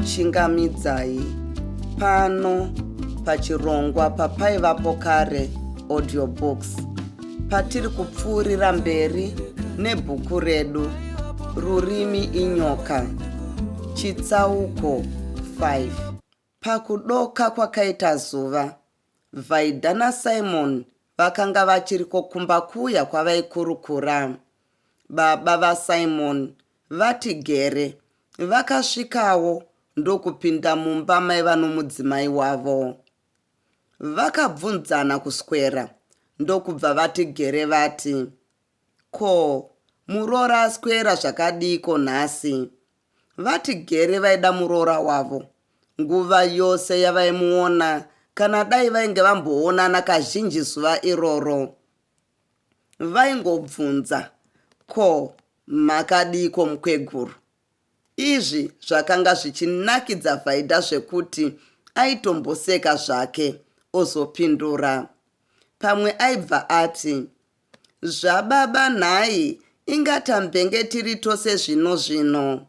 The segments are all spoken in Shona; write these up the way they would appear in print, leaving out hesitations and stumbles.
chingamidzai pano pachirongwa papaivapo kare audiobooks patiri kupfuurira mberi nebhuku redu Rurimi Inyoka Chitsauko 5. Pakudoka kwakaita zuva, Vaida naSimon vakanga vachiri kukumba kuya kwavaikurukura. Baba vaSimon vati gere vakasvikawo ndokupinda mumba maiva nomudzimai wavo. Vakabvunzana kuswera ndokubva vati gere vati, ko, muroora aswera zvakadiko nhasi? Vati gere vaida muroora wavo nguva yose yavaimuona, kana dai vainge vamboonana kazhinji zuva iroro. Vaingobvunza, ko, makadiko mukweguru? Izvi zvakanga zvichinakidza Vaida zvekuti aitomboseka zvake ozopindura. Pamwe aibva ati, zvababa nhai, ingatamvenge tiri tose zvino.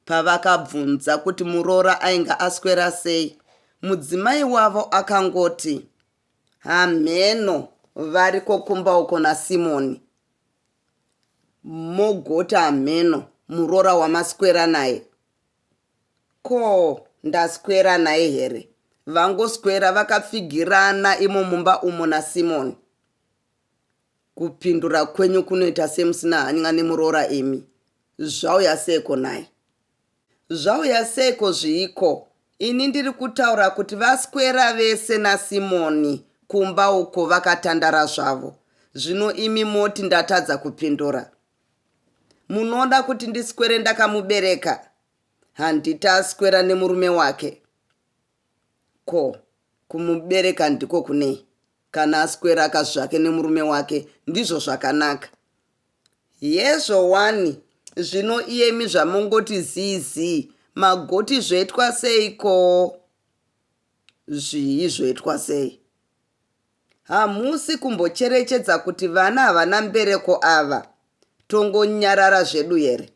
Pavakabvunza kuti muroora ainga aswera sei, mudzimai wavo akangoti, hamheno, vari kokumba uko naSimoni. Mogoti hamheno, muroora wamaswera naye? Ko, ndaswera naye here? Vangoswera vakapfigirana imo mumba umo naSimoni. Kupindura kwenyu kunoita semusina hanya nemuroora imi. Zvauya seiko naye? Zvauya seiko zviiko? Ini ndiri kutaura kuti vaswera vese naSimoni kumba uko vakatandara zvavo. Zvino imi moti ndatadza kupindura. Munoda kuti ndiswere ndakamubereka? Handiti aswera nemurume wake. Ko, kumubereka ndiko kunei? Kana aswera kazvake nemurume wake ndizvo zvakanaka. Yezvo wani, zvino iyemi zvamongoti zizi, magoti zvoitwa seiko? Zvii zvoitwa sei? Hamusi kumbocherechedza kuti vana havana mbereko ava? Tongonyarara zvedu here?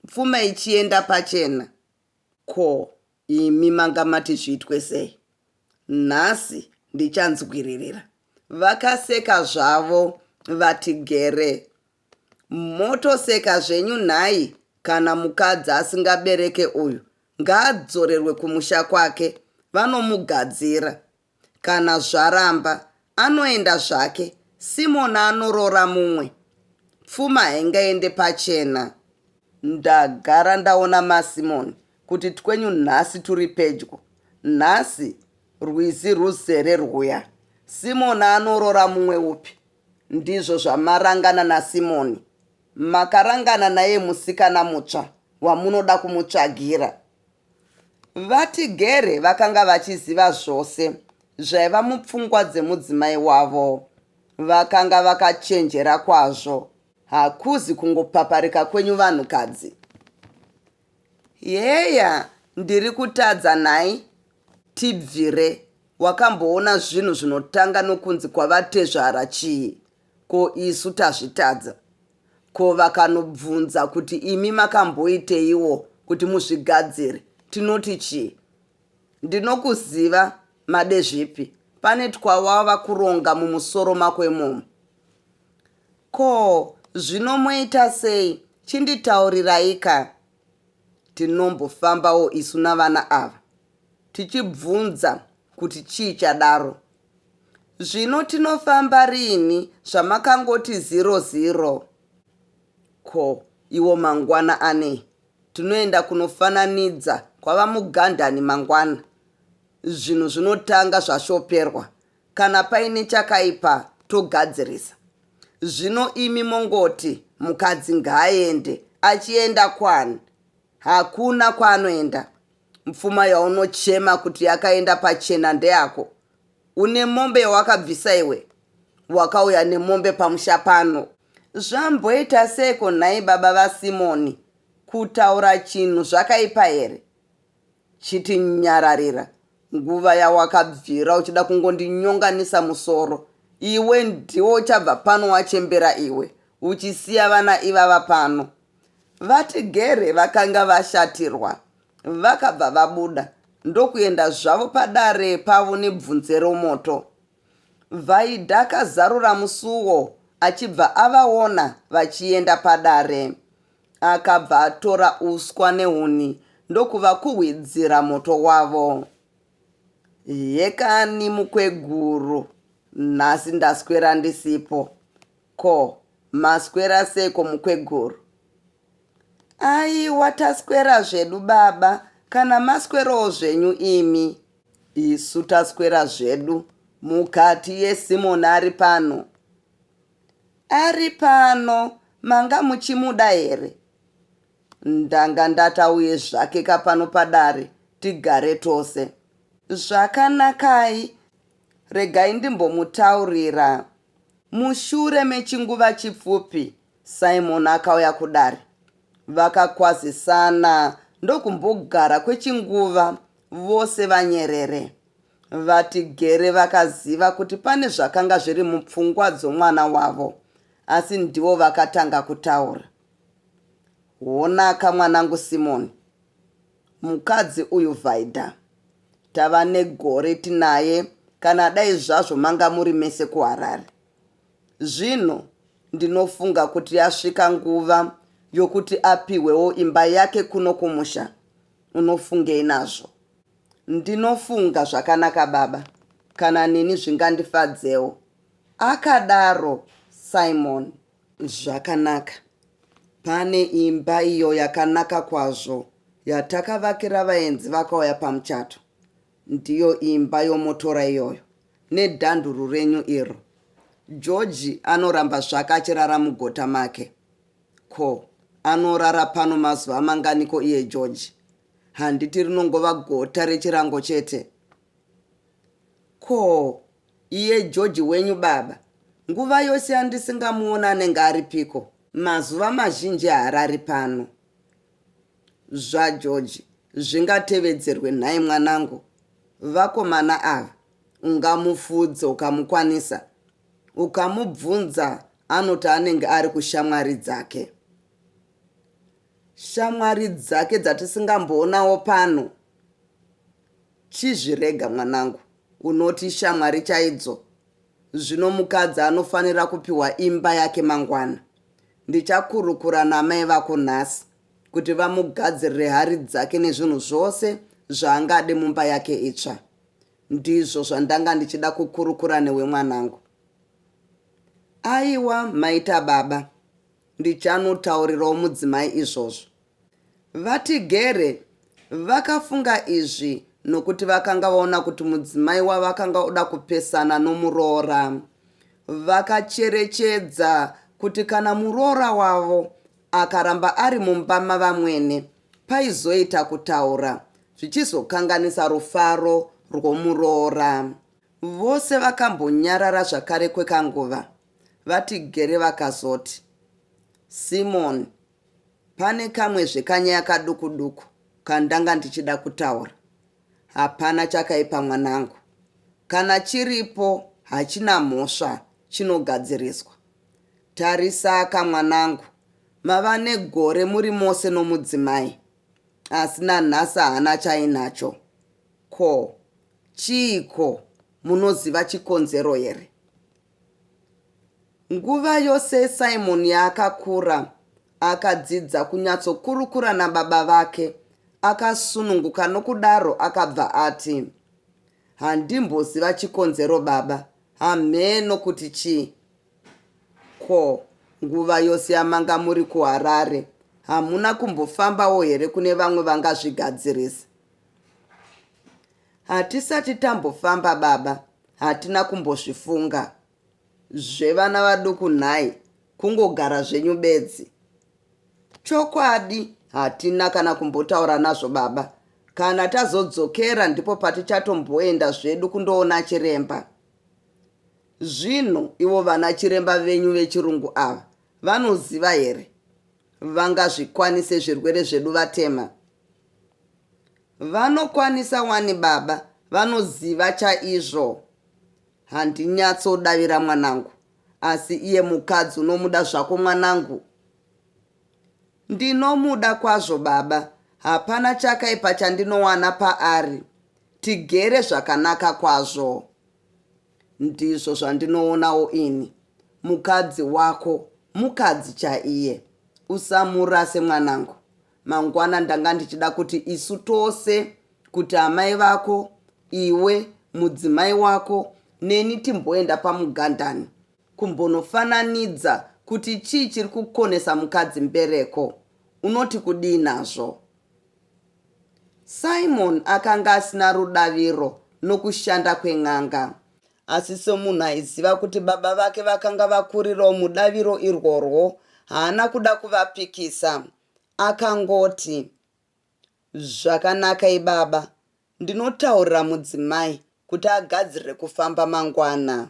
Pfuma ichienda pachena. Ko, imi manga mati zviitwe sei? Nhasi ndichanzwiririra. Vakaseka zvavo vati gere. Motoseka zvenyu nhai, kana mukadzi asingabereke uyu ngaadzorerwe kumusha kwake, vanomugadzira. Kana zvaramba anoenda zvake, Simoni anoroora mumwe. Pfuma haingaende pachena. Ndagara ndaona maSimoni kuti twenyu nhasi turi pedyo. Nhasi rwizi ruzere rwuya. Simoni anoroora mumwe upi? Ndizvo zvamarangana naSimoni. Makarangana naye musikana mutsva wamunoda kumutsvagira. Vati gere vakanga vachiziva zvose zvaiva mupfungwa dzemudzimai wavo. Vakanga vakachenjera kwazvo. Hakuzi kungopaparika kwenyu vanhukadzi. Yeya, ndiri kutadza nhai? Tibvire. Wakamboona zvinhu zvinotanga nokunzi kwavatezvara chii? Ko, isu tazvitadza? Ko, vakanobvunza kuti imi makamboiteiwo kuti muzvigadzire, tinoti chii? Ndinokuziva, made zvipi? Pane twawava kuronga mumusoro mako imomo. Ko, zvino moita sei? Chinditauriraika. Tinombofambawo isu navana ava tichibvunza kuti chii chadaro. Zvino tinofamba rini zvamakangoti 00? Ko, iwo mangwana anei? Tinoenda kunofananidza kwava mugandani mangwana. Zvinhu zvinotanga zvashoperwa. Kana paine chakaipa togadzirisa. Zvino imi mongoti mukadzi ngaaende, achienda kwani? Hakuna kwaanoenda. Pfuma yaunochema kuti yakaenda pachena ndeyako. Une mombe yawakabvisa iwe? Wakauya nemombe pamusha pano. Zvamboita seiko nhai baba vaSimoni? Kutaura chinhu zvakaipa here? Chiti nyararira. Nguva yawakabvira uchida kungondinyonganisa musoro. Iwe ndiwo uchabva pano wachembera iwe, uchisiya vana ivava pano. Vati gere vakanga vashatirwa. Vakabva vabuda ndokuenda zvavo padare pavo nebvunze romoto. Vaidha akazarura musuwo achibva avaona vachienda padare. Akabva atora uswa nehuni ndokuvakuhwidzira moto wavo. Yekani mukweguru, nhasi ndaswera ndisipo. Ko, maswera seko mukweguru? Aiwa, taswera zvedu baba, kana maswerawo zvenyu imi. Isu taswera zvedu. Mukati yeSimoni ari pano. Ari pano? Manga muchimuda here? Ndanga ndatauye zvake kapano padare, tigare tose. Zvakanakai, regai ndimbomutaurira. Mushure mechinguva chipfupi, Simon akauya kudare. Vakakwazisana ndokumbogara kwechinguva, vose vanyerere. Vatigere vakaziva kuti pane zvakanga zviri mupfungwa dzomwana wavo, asi ndivo vakatanga kutaura. Honaka mwanangu Simoni, mukadzi uyu Vhaidha, tava negore tinaye, kana dai zvazvo manga muri mese kuHarare. Zvino ndinofunga kuti yasvika nguva yokuti apiwewo imba yake kuno kumusha. Unofungei nazvo? Ndinofunga zvakanaka baba, kana nini zvingandifadzewo. Akadaro Simon. Zvakanaka. Pane imba iyo yakanaka kwazvo yatakavakira vaenzi vakauya pamuchato. Ndiyo imba yomotora iyoyo, nedhanduru renyu iro. George anoramba zvake achirara mugota make. Ko, anorara pano mazuva manganiko iye George? Handiti rinongova gota rechirango chete. Ko, iye George wenyu baba, nguva yose yandisingamuona anenge aripiko? Mazuva mazhinji haarari pano. George zvingatevedzerwe nhai mwanangu. Vakomana ava ungamufudza ukamukwanisa, ukamubvunza anoti anenge ari kushamwari dzake. Shamwari dzake dzatisingamboonawo pano. Chizvirega mwanangu, unoti shamwari chaidzo. Zvino mukadzi anofanira kupiwa imba yake mangwana. Ndichakurukura namai vako nhasi kuti vamugadzirire hari dzake nezvinhu zvose zvaangade mumba yake itsva. Ndizvo zvandanga ndichida kukurukura newe mwanangu. Aiwa maita baba, ndichanotaurirawo mudzimai izvozvo. Vatigere vakafunga izvi nokuti vakanga vaona kuti mudzimai wavakanga oda kupesana nomuroora. Vakacherechedza kuti kana muroora wavo akaramba ari mumba mavamwene, paizoita kutaura zvichizokanganisa rufaro rwomuroora. Vose vakambonyarara zvakare kwekanguva. Vatigere vakazoti, Simon, pane kamwe zvekanyaya kaduku duku kandanga ndichida kutaura. Hapana chakaipa mwanangu. Kana chiripo hachina mhosva, chinogadziriswa. Tarisaka mwanangu, mava negore muri mose nomudzimai, asina nhasi hana chainacho. Ko, chiiko? Munoziva chikonzero here? Nguva yose Simon yaakakura, akadzidza kunyatsokurukura nababa vake, akasununguka nokudaro akabva ati, handimboziva chikonzero baba, hameno kuti chii. Ko, nguva yose yamanga muri kuHarare, hamuna kumbofambawo here kune vamwe vangazvigadzirisa? Hatisati tambofamba baba, hatina kumbozvifunga. Zvevana vaduku nhai, kungogara zvenyu bedzi. Chokwadi, hatina kana kumbotaura nazvo baba. Kana tazodzokera ndipo patichatomboenda zvedu kundoona chiremba. Zvino ivo vana chiremba venyu vechirungu ava vanoziva here? Vangazvikwanise zvirwere zvedu vatema? Vanokwanisa wani baba, vanoziva chaizvo. Handinyatsodavira mwanangu, asi iye mukadzi unomuda zvako mwanangu. Ndinomuda kwazvo baba, hapana chakaipa chandinowana paari. Tigere zvakanaka kwazvo. Ndizvo zvandinoonawo ini. Mukadzi wako mukadzi chaiye. Usamurase mwanangu. Mangwana ndanga ndichida kuti isu tose, kuti amai vako, iwe, mudzimai wako, neni timboenda pamugandani kumbonofananidza kuti chii chiri kukonesa mukadzi mbereko. Unoti kudii nazvo? Simon akanga asina rudaviro nokushanda kwen'anga. Asi somunhu aiziva kuti baba vake vakanga vakurirawo mudaviro irworwo, haana kuda kuvapikisa. Akangoti, zvakanaka baba, ndinotaurira mudzimai kuti agadzirire kufamba mangwana.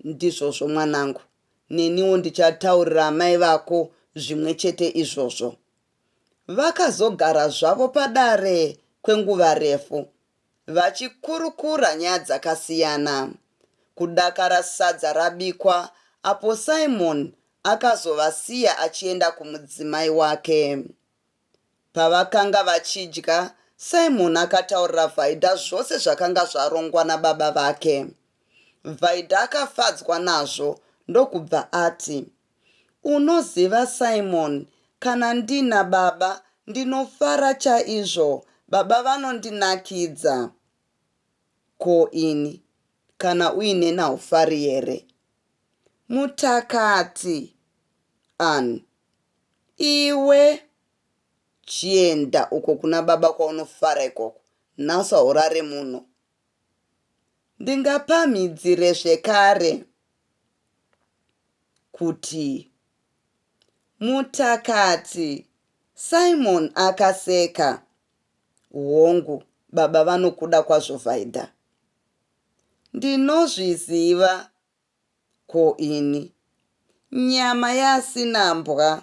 Ndizvozvo mwanangu, neniwo ndichataurira amai vako zvimwe chete izvozvo. Vakazogara zvavo padare kwenguva refu, vachikurukura nyaya dzakasiyana. Kudakara sadza rabikwa, apo Simon akazovasiya achienda kumudzimai wake. Pavakanga vachidya, Simon akataurira Vhaidha zvose zvakanga zvarongwa nababa vake. Vhaidha akafadzwa nazvo ndokubva ati, unoziva Simon, kana ndina baba ndinofara chaizvo, baba vanondinakidza. Ko ini, kana uine naufari here? Mutakati, Anne, iwe chienda uko kuna baba kwaunofara ikoko, nhasa urare muno. Ndingapamhidzire zvekare kuti Mutakati. Simon akaseka. Hongu, baba vanokuda kwazvo Vhaidha. Ndinozviziva. Ko ini, nyama yasina mbwa.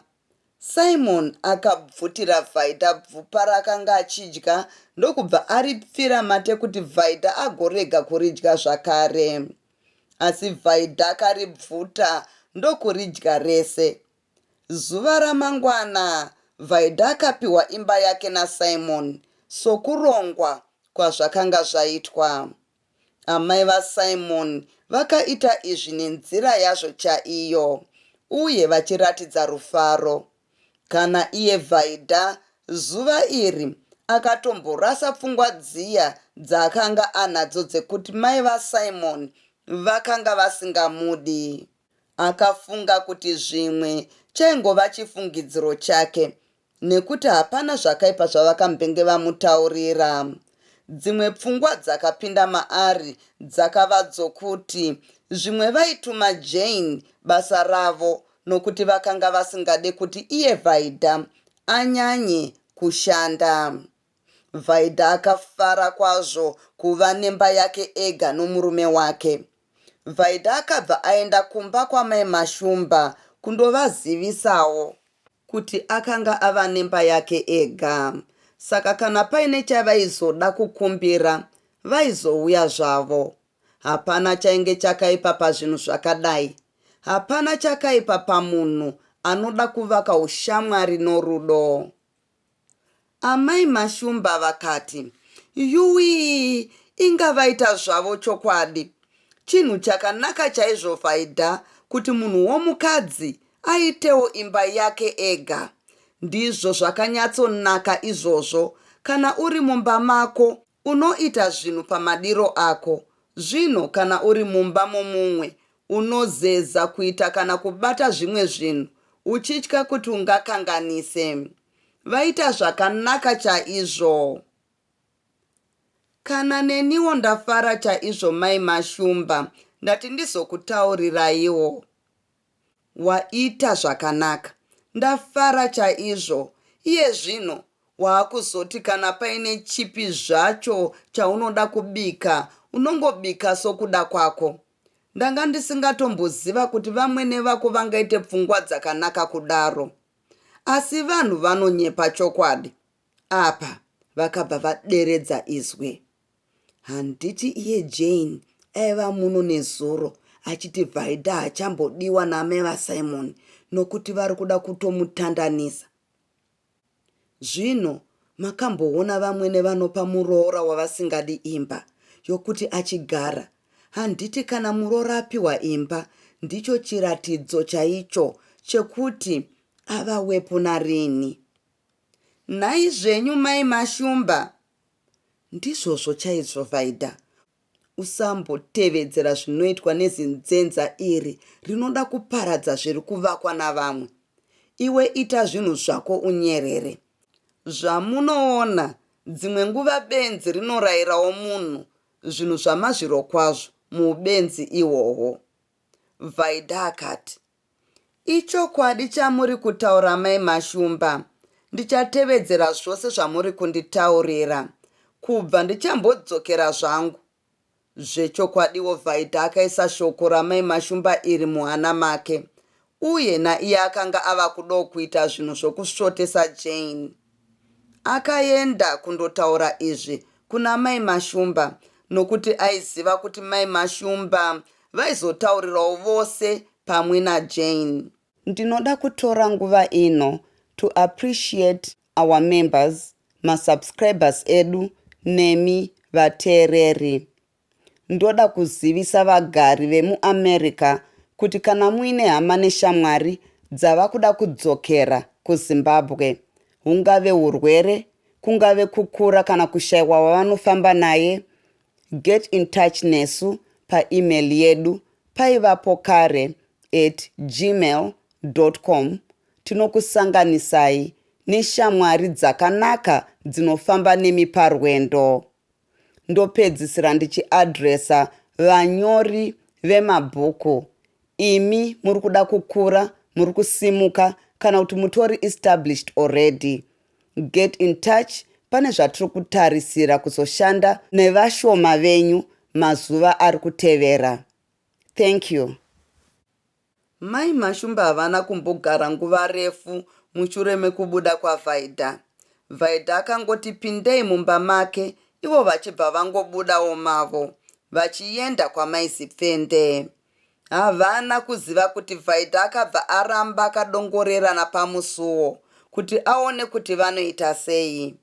Simon akabvutira Vhaidha bvupa rakanga achidya ndokubva aripfira mate kuti Vhaidha agorega kuridya zvakare. Asi Vhaidha akaribvuta ndokuridya rese. Zuva ramangwana, Vhaidha akapiwa imba yake naSimon, sokurongwa kwazvakanga zvaitwa. Amai vaSimon vakaita izvi nenzira yazvo chaiyo, uye vachiratidza rufaro. Kana iye Vhaidha zuva iri akatomborasa pfungwa dziya dzaakanga anadzo dzekuti mai vaSimon vakanga vasingamudi. Akafunga kuti zvimwe chaingova chifungidziro chake, nekuti hapana zvakaipa zvavakambenge vamutaurira. Dzimwe pfungwa dzakapinda maari dzakava dzokuti zvimwe vaituma Jane basa ravo nokuti vakanga vasingade kuti iye Vhaidha anyanye kushanda. Vhaidha akafara kwazvo kuva nemba yake ega nomurume wake. Vhaidha akabva aenda kumba kwamai Mashumba kundovazivisawo kuti akanga ava nemba yake ega. Saka kana paine chavaizoda kukumbira, vaizouya zvavo. Hapana chainge chakaipa pazvinhu zvakadai. Hapana chakaipa pamunhu anoda kuvaka ushamwari norudo. Amai Mashumba vakati, yuwi, inga vaita zvavo chokwadi. Chinhu chakanaka chaizvo Vhaidha kuti munhu womukadzi aitewo imba yake ega. Ndizvo zvakanyatsonaka izvozvo. Kana uri mumba mako, unoita zvinhu pamadiro ako. Zvino kana uri mumba momumwe, unozeza kuita kana kubata zvimwe zvinhu, uchitya kuti ungakanganise. Vaita zvakanaka chaizvo. Kana neniwo ndafara chaizvo mai Mashumba, ndati ndizokutauriraiwo. Waita zvakanaka. Ndafara chaizvo. Iye zvino waakuzoti kana paine chipi zvacho chaunoda kubika, unongobika sokuda kwako. Ndanga ndisingatomboziva kuti vamwene vako vangaite pfungwa dzakanaka kudaro. Asi vanhu vanonyepa chokwadi. Apa vakabva vaderedza izwi. Handiti iye Jane aiva muno nezuro achiti Vhaidha hachambodiwa namai vaSimon nokuti vari kuda kutomutandanisa. Zvino makamboona vamwe nevanopa muroora wavasingadi imba yokuti achigara. Handiti kana muroora apiwa imba ndicho chiratidzo chaicho chekuti avawepo narini. Nhai zvenyu mai Mashumba. Ndizvozvo chaizvo Vaida. Usambotevedzera zvinoitwa nezinzenza iri rinoda kuparadza zviri kuvakwa navamwe. Iwe ita zvinhu zvako unyerere. Zvamunoona dzimwe nguva benzi rinorayirawo munhu zvinhu zvamazviro kwazvo muubenzi ihwohwo. Vaida akati, ichokwadi chamuri kutaura mai Mashumba. Ndichatevedzera zvose zvamuri kunditaurira. Kubva ndichambodzokera zvangu. Zvechokwadiwo Vaida akaisa shoko ramai Mashumba iri muhana make. Uye naiye akanga ava kudo kuita zvinhu zvokusvotesa Jane. Akaenda kundotaura izvi kuna mai Mashumba nokuti aiziva kuti mai Mashumba vaizotaurirawo vose pamwe naJane. Ndinoda kutora nguva ino to appreciate our members, masubscribers edu, nemi vateereri. Ndoda kuzivisa vagari vemuAmerica kuti kana muine hama neshamwari dzava kuda kudzokera kuZimbabwe, hungave urwere, kungave kukura kana kushayiwa wavanofamba naye, get in touch nesu paemail yedu paivapo kare @gmail.com. Tinokusanganisai neshamwari dzakanaka dzinofamba nemi parwendo. Ndopedzisira ndichiadresa vanyori vemabhuku. Imi muri kuda kukura, muri kusimuka kana kuti mutori established already. Get in touch. Pane zvatiri kutarisira kuzoshanda nevashoma venyu mazuva ari kutevera. Thank you. Mai Mashumba havana kumbogara nguva refu mushure mekubuda kwaVaida. Vaida akangoti pindei mumba make, ivo vachibva vangobudawo mavo vachienda kwamai Zipfende. Havana kuziva kuti Vaida akabva aramba akadongorerana pamusuwo kuti aone kuti vanoita sei.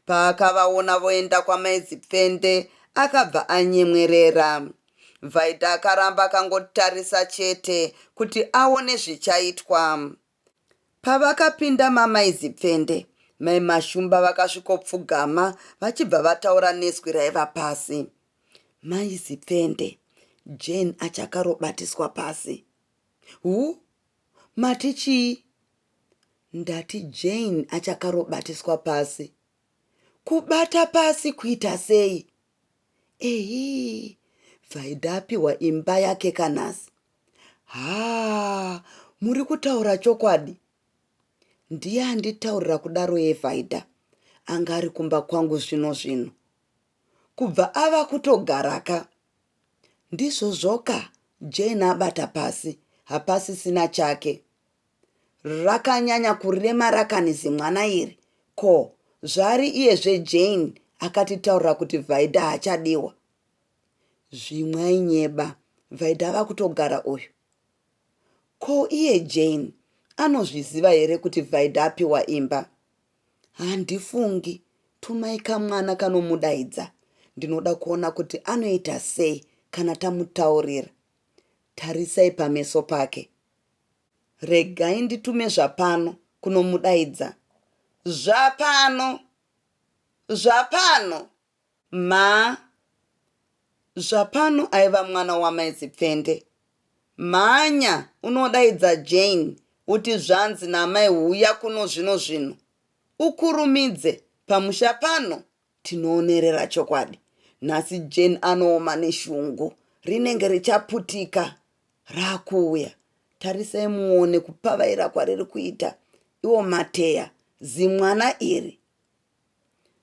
Paakavaona voenda kwamai Zipfende akabva anyemwerera. Vaida akaramba akangotarisa chete kuti aone zvichaitwa. Pavakapinda mamai Zipfende, mai Mashumba vakasvikopfugama vachibva vataura neswi raiva pasi. Mai Zipfende, Jane achakarobatiswa pasi. Mati chii? Ndati Jane achakarobatiswa pasi. Kubata pasi kuita sei? Ehi, Vaida apiwa imba yake kanasi. Muri kutaura chokwadi? Ndiye anditaurira kudaro Vaida. Anga ari kumba kwangu zvino. Kubva ava kutogaraka. Ndizvo zvoka Jane abata pasi, hapasi sina chake. Rakanyanya kurema rakanizi mwana iri. Ko, zvari iyezve Jane akatitaurira kuti Vaida hachadiwa. Zvimwai nyeba, Vaida ava kutogara uyu. Ko iye Jane anozviziva here kuti Vaida apiwa imba? Handifungi, tumai kamwana kanomudaidza. Ndinoda kuona kuti anoita sei kana tamutaurira. Tarisai pameso pake. Regai nditume zvapano kunomudaidza. Zvapano. Zvapano aiva mwana wamai Zipfende. Manya unodaidza Jane uti zvanzi namai huya kuno zvino. Ukurumidze pamusha pano tinoonerera chokwadi. Nhasi Jane anooma neshungu, rinenge richaputika. Rakuuya. Tarisai muone kupavaira kwariri kuita. Iwo mateya, zimwana iri.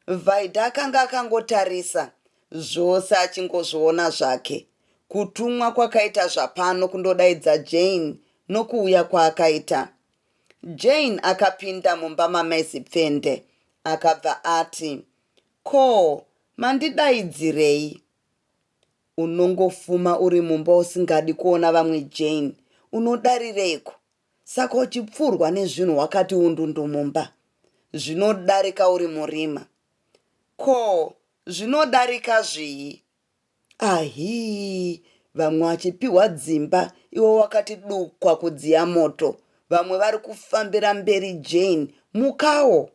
Vaida akanga akangotarisa, zvose achingozviona zvake. Kutumwa kwakaita zvapano kundodaidza Jane nokuuya kwaakaita. Jane akapinda mumba mamai Zipfende. Akabva ati, ko, mandidaidzirei? Unongofuma uri mumba usingadi kuona vamwe Jane. Unodarireiko? Saka uchipfurwa nezvinhu wakati undundu mumba. zvinodarika uri murima. Ko, zvinodarika zvii? Ahi, vamwe vachipiwa dzimba, iwo wakati dukwa kudziya moto. Vamwe vari kufambira mberi Jane, mukawo.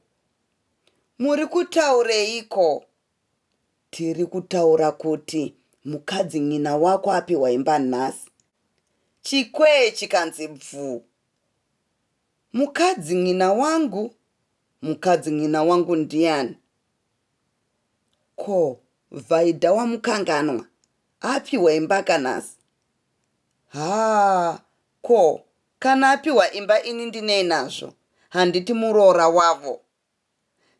Muri kutaureiko? Tiri kutaura kuti mukadzi nyina wako apiwa imba nhasi. Chikwee chikanzi bvu. Mukadzi nyina wangu? Mukadzi nyina wangu ndiani? Ko, Vaida wamukanganwa apiwa imba kanhasi? Ko, kana apiwa imba ini ndinei nazvo? Handiti muroora wavo.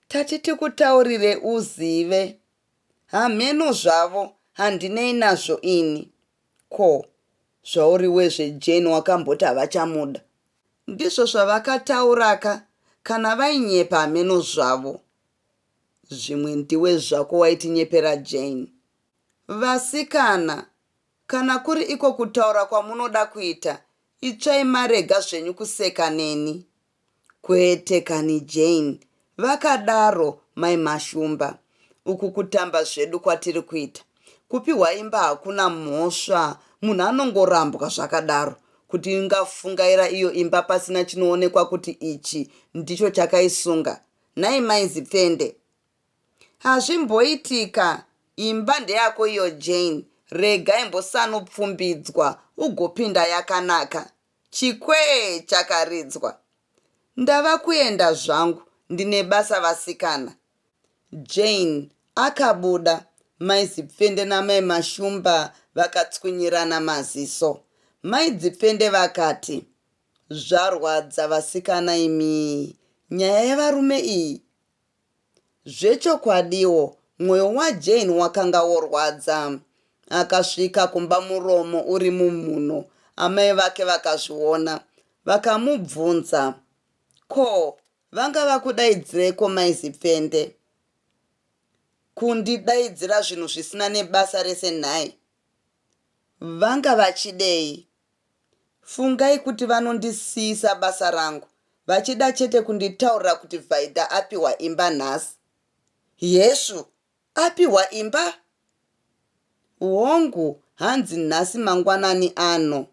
Tatiti kutaurire uzive. Hameno zvavo handinei nazvo ini. Ko, zvauri wezve Jane wakamboti havachamuda. Ndizvo zvavakatauraka kana vainyepa hameno zvavo. Zvimwe ndiwe zvako waitinyepera Jane. Vasikana, kana kuri iko kutaura kwamunoda kuita, itsvai marega zvenyu kuseka neni. Kwete kani Jane, vakadaro mai Mashumba. Uku kutamba zvedu kwatiri kuita. Kupiwa imba hakuna mhosva, munhu anongorambwa zvakadaro. Kuti ingafungaira iyo imba pasina chinoonekwa kuti ichi ndicho chakaisunga. Nai maizipfende. Hazvimboitika, imba ndeyako iyo Jane. Rega imbosanopfumbidzwa, ugopinda yakanaka. Chikwee chakaridzwa. Ndava kuenda zvangu, ndine basa vasikana. Jane akabuda, maizipfende namai Mashumba vakatswinyirana maziso. Maizipfende vakati, zvarwadza vasikana imi, nyaya yevarume iyi. Zvechokwadiwo, mwoyo waJane wakanga worwadza. Akasvika kumba muromo uri mumhuno. Amai vake vakazviona, vakamubvunza, ko, vanga vakudaidzireko maizipfende? Kundidaidzira zvinhu zvisina nebasa rese nhai. Vanga vachidei? Fungai kuti vanondisiyisa basa rangu, vachida chete kunditaurira kuti Vaida apiwa imba nhasi. Yesu, apiwa imba? Hongu, hanzi nhasi mangwanani ano.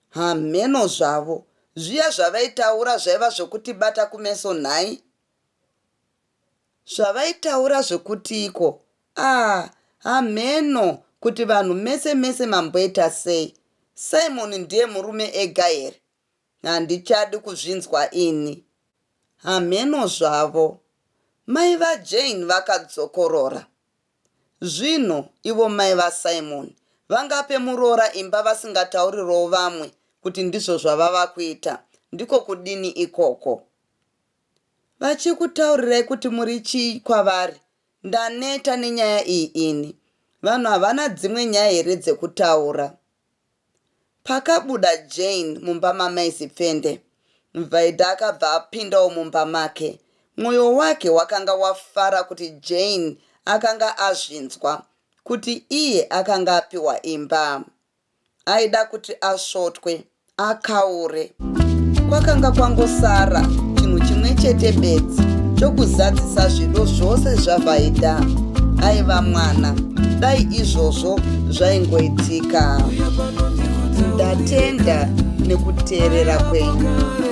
Hameno zvavo, zviya zvavaitaura zvaiva zvokutibata kumeso nhai? Zvavaitaura zvokutiko? Hameno, kuti vanhu mese mamboita sei? Simon ndiye murume ega here? Handichadi kuzvinzwa ini. Hameno zvavo. Mai vaJane vakadzokorora. Zvino ivo mai vaSimon vangape muroora imba vasingataurirawo vamwe kuti ndizvo zvavava kuita? Ndiko kudini ikoko? Vachikutaurirai kuti muri chii kwavari? Ndaneta nenyaya iyi ini. Vanhu havana dzimwe nyaya here dzekutaura? Pakabuda Jane mumba mamaizipfende, Vaida akabva apindawo mumba make. Mwoyo wake wakanga wafara kuti Jane akanga azvinzwa kuti iye akanga apiwa imba. Aida kuti asvotwe, akaure. Kwakanga kwangosara chinhu chimwe chete bedzi chokuzadzisa zvido zvose zvaVaida. Aiva mwana, dai izvozvo zvaingoitika. Ndatenda nekuteerera kwenyu.